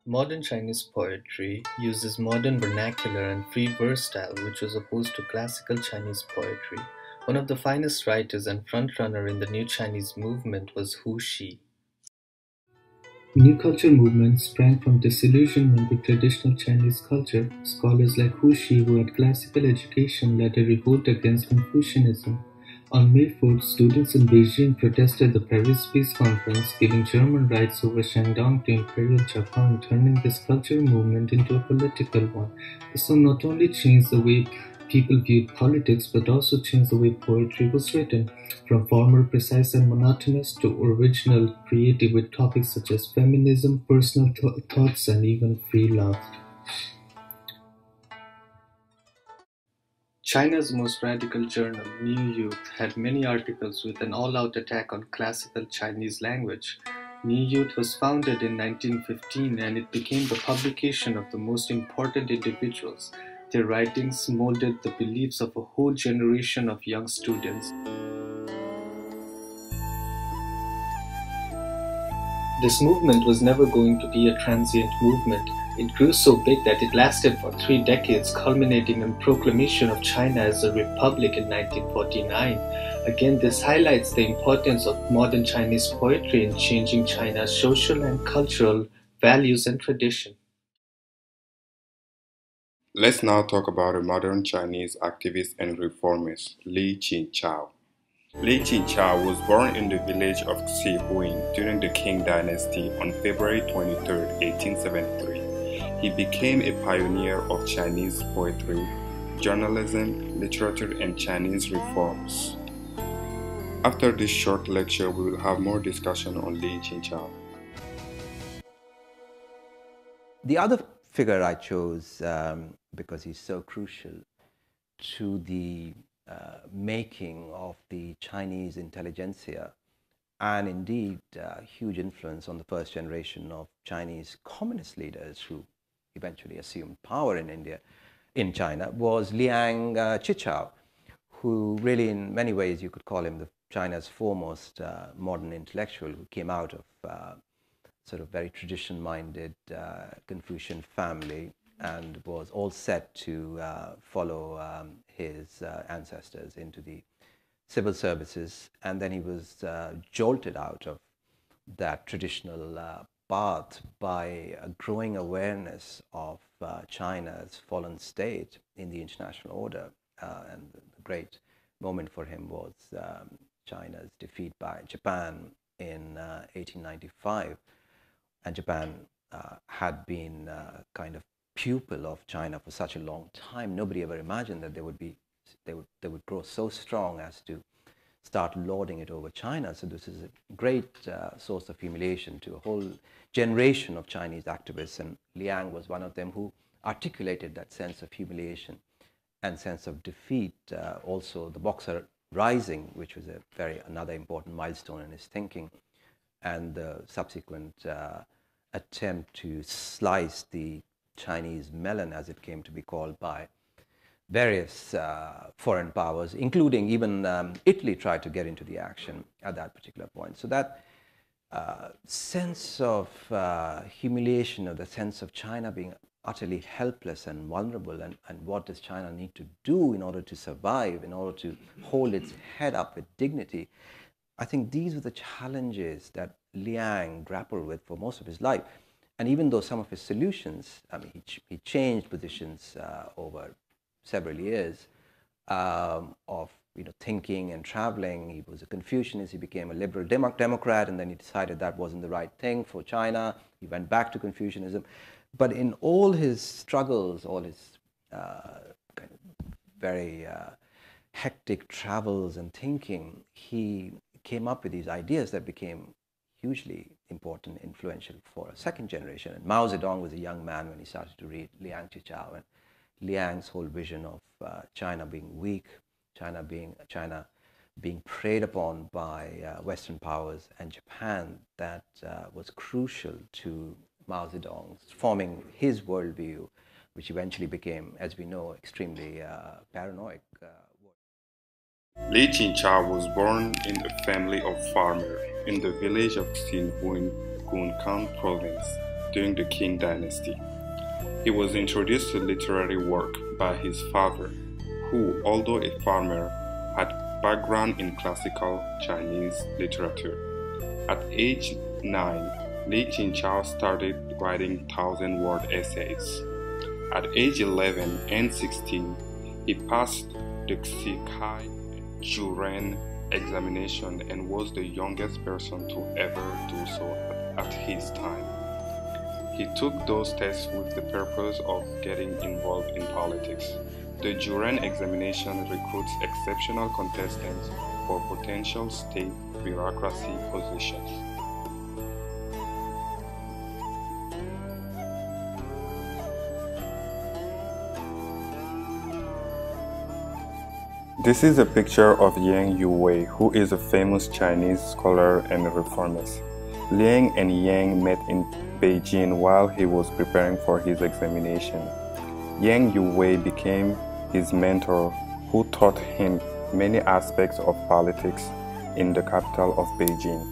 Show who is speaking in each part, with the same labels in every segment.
Speaker 1: Modern Chinese poetry uses modern vernacular and free verse style, which was opposed to classical Chinese poetry. One of the finest writers and frontrunner in the New Chinese movement was Hu Xi. The New Culture movement sprang from disillusionment with traditional Chinese culture. Scholars like Hu Xi, who had classical education, led a revolt against Confucianism. On May 4th, students in Beijing protested the Paris Peace Conference, giving German rights over Shandong to Imperial Japan, turning this cultural movement into a political one. The song not only changed the way people viewed politics, but also changed the way poetry was written, from formal, precise, and monotonous to original, creative, with topics such as feminism, personal thoughts, and even free love. China's most radical journal, New Youth, had many articles with an all-out attack on classical Chinese language. New Youth was founded in 1915 and it became the publication of the most important individuals. Their writings molded the beliefs of a whole generation of young students. This movement was never going to be a transient movement. It grew so big that it lasted for 3 decades, culminating in proclamation of China as a republic in 1949. Again, this highlights the importance of modern Chinese poetry in changing China's social and cultural values and tradition.
Speaker 2: Let's now talk about a modern Chinese activist and reformist, Liang Qichao. Liang Qichao was born in the village of Xihuin during the Qing dynasty on February 23, 1873. He became a pioneer of Chinese poetry, journalism, literature, and Chinese reforms. After this short lecture, we will have more discussion on Liang Qichao.
Speaker 3: The other figure I chose because he's so crucial to the making of the Chinese intelligentsia and indeed huge influence on the first generation of Chinese communist leaders who eventually assumed power in India, in China, was Liang Qichao, who really in many ways you could call him China's foremost modern intellectual, who came out of sort of very tradition-minded Confucian family and was all set to follow his ancestors into the civil services. And then he was jolted out of that traditional path by a growing awareness of China's fallen state in the international order. And the great moment for him was China's defeat by Japan in 1895. And Japan had been kind of pupil of China for such a long time. Nobody ever imagined that they would grow so strong as to start lording it over China. So this is a great source of humiliation to a whole generation of Chinese activists, and Liang was one of them who articulated that sense of humiliation and sense of defeat. Also the Boxer Rising, which was another important milestone in his thinking, and the subsequent attempt to slice the Chinese melon, as it came to be called, by various foreign powers, including even Italy tried to get into the action at that particular point. So that sense of humiliation, or the sense of China being utterly helpless and vulnerable, and what does China need to do in order to survive, in order to hold its head up with dignity, I think these were the challenges that Liang grappled with for most of his life. And even though some of his solutions, I mean, he changed positions over several years of thinking and traveling. He was a Confucianist, he became a liberal Democrat, and then he decided that wasn't the right thing for China. He went back to Confucianism. But in all his struggles, all his kind of very hectic travels and thinking, he came up with these ideas that became hugely important, influential for a second generation. And Mao Zedong was a young man when he started to read Liang Qichao, and Liang's whole vision of China being weak, China being preyed upon by Western powers and Japan, that was crucial to Mao Zedong's forming his worldview, which eventually became, as we know, extremely paranoid.
Speaker 2: Liang Qichao was born in a family of farmers in the village of Xinhuin, Gunkan province. during the Qing dynasty. He was introduced to literary work by his father, who, although a farmer, had background in classical Chinese literature. At age 9, Liang Qichao started writing 1,000-word essays. At age 11 and 16, he passed the Xikai Juren examination and was the youngest person to ever do so at his time. He took those tests with the purpose of getting involved in politics. The Juren examination recruits exceptional contestants for potential state bureaucracy positions. This is a picture of Yang Yuwei, who is a famous Chinese scholar and reformist. Liang and Yang met in Beijing while he was preparing for his examination. Yang Yuwei became his mentor, who taught him many aspects of politics in the capital of Beijing.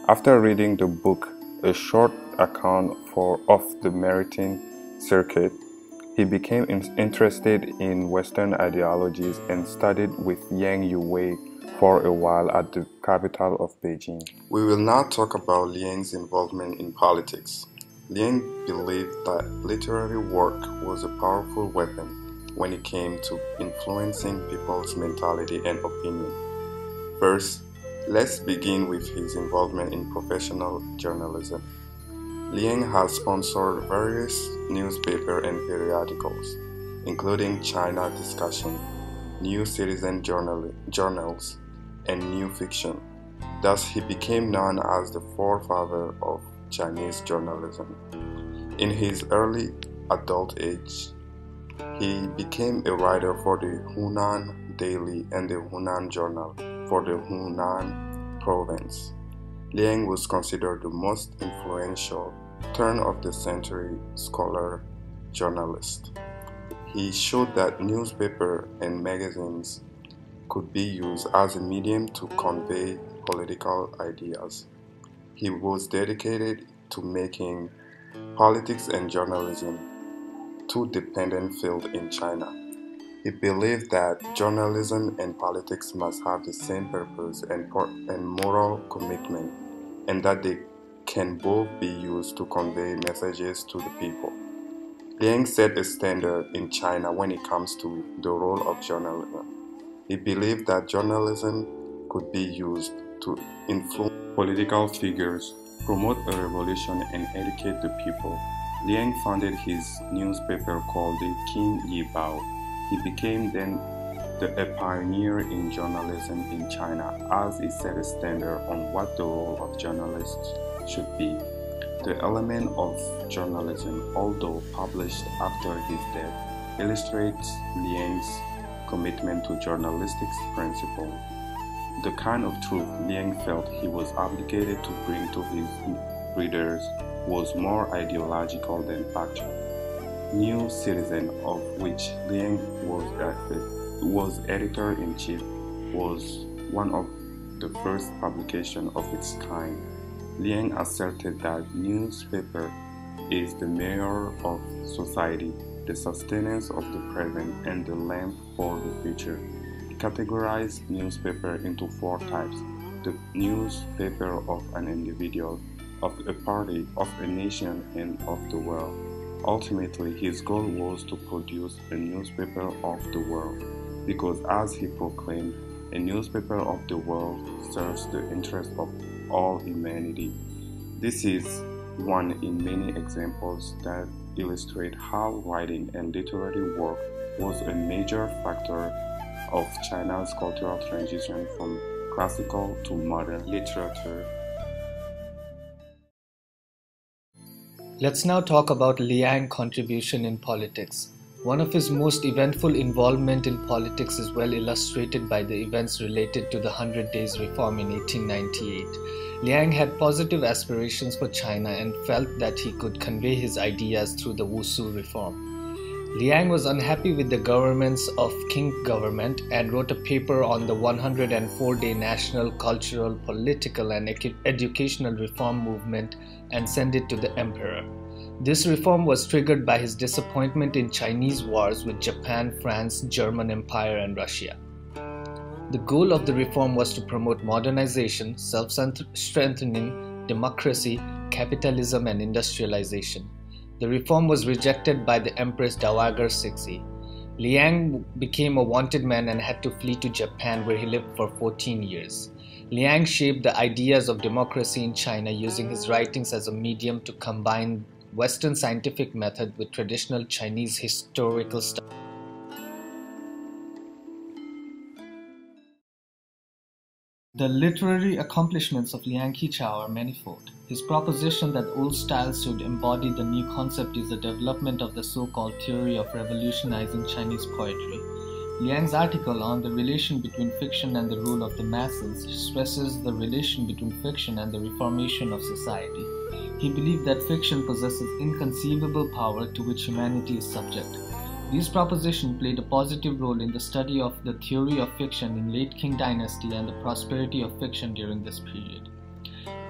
Speaker 2: After reading the book, a short account of the maritime circuit, he became interested in Western ideologies and studied with Yang Yuwei for a while at the capital of Beijing. We will now talk about Liang's involvement in politics. Liang believed that literary work was a powerful weapon when it came to influencing people's mentality and opinion. First, let's begin with his involvement in professional journalism. Liang has sponsored various newspaper and periodicals, including China Discussion, New Citizen journals, and New Fiction. Thus, he became known as the forefather of Chinese journalism. In his early adult age, he became a writer for the Hunan Daily and the Hunan Journal for the Hunan province. Liang was considered the most influential turn-of-the-century scholar journalist. He showed that newspapers and magazines could be used as a medium to convey political ideas. He was dedicated to making politics and journalism two dependent fields in China. He believed that journalism and politics must have the same purpose and moral commitment, and that they can both be used to convey messages to the people. Liang set a standard in China when it comes to the role of journalism. He believed that journalism could be used to influence political figures, promote a revolution, and educate the people. Liang founded his newspaper called the Qin Yi Bao. He became then a pioneer in journalism in China, as he set a standard on what the role of journalists should be. The element of journalism, although published after his death, illustrates Liang's commitment to journalistic principles. The kind of truth Liang felt he was obligated to bring to his readers was more ideological than factual. New Citizen, of which Liang was editor-in-chief, was one of the first publications of its kind. Liang asserted that newspaper is the mirror of society, the sustenance of the present, and the lamp for the future. He categorized newspaper into four types: the newspaper of an individual, of a party, of a nation, and of the world. Ultimately, his goal was to produce a newspaper of the world, because, as he proclaimed, a newspaper of the world serves the interest of all humanity. This is one in many examples that illustrate how writing and literary work was a major factor of China's cultural transition from classical to modern literature.
Speaker 1: Let's now talk about Liang's contribution in politics. One of his most eventful involvement in politics is well illustrated by the events related to the 100 Days Reform in 1898. Liang had positive aspirations for China and felt that he could convey his ideas through the Wushu reform. Liang was unhappy with the governments of Qing government and wrote a paper on the 104-day national, cultural, political and educational reform movement and sent it to the emperor. This reform was triggered by his disappointment in Chinese wars with Japan, France, German Empire, and Russia. The goal of the reform was to promote modernization, self-strengthening, democracy, capitalism, and industrialization. The reform was rejected by the Empress Dowager Cixi. Liang became a wanted man and had to flee to Japan, where he lived for 14 years. Liang shaped the ideas of democracy in China using his writings as a medium to combine Western scientific method with traditional Chinese historical style. The literary accomplishments of Liang Qichao are manifold. His proposition that old styles should embody the new concept is the development of the so-called theory of revolutionizing Chinese poetry. Liang's article on the relation between fiction and the rule of the masses stresses the relation between fiction and the reformation of society. He believed that fiction possesses inconceivable power to which humanity is subject. These propositions played a positive role in the study of the theory of fiction in late Qing dynasty and the prosperity of fiction during this period.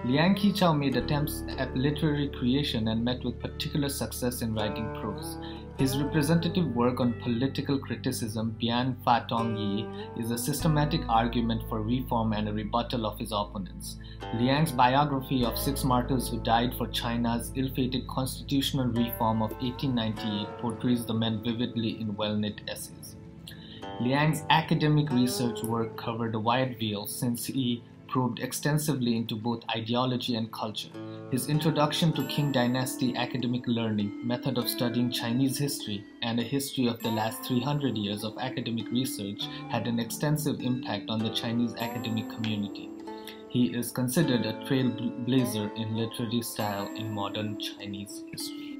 Speaker 1: Liang Qichao made attempts at literary creation and met with particular success in writing prose. His representative work on political criticism, Bian Fa Tong Yi, is a systematic argument for reform and a rebuttal of his opponents. Liang's biography of 6 martyrs who died for China's ill-fated constitutional reform of 1898 portrays the men vividly in well-knit essays. Liang's academic research work covered a wide field since he probed extensively into both ideology and culture. His introduction to Qing dynasty academic learning, method of studying Chinese history, and a history of the last 300 years of academic research had an extensive impact on the Chinese academic community. He is considered a trailblazer in literary style in modern Chinese history.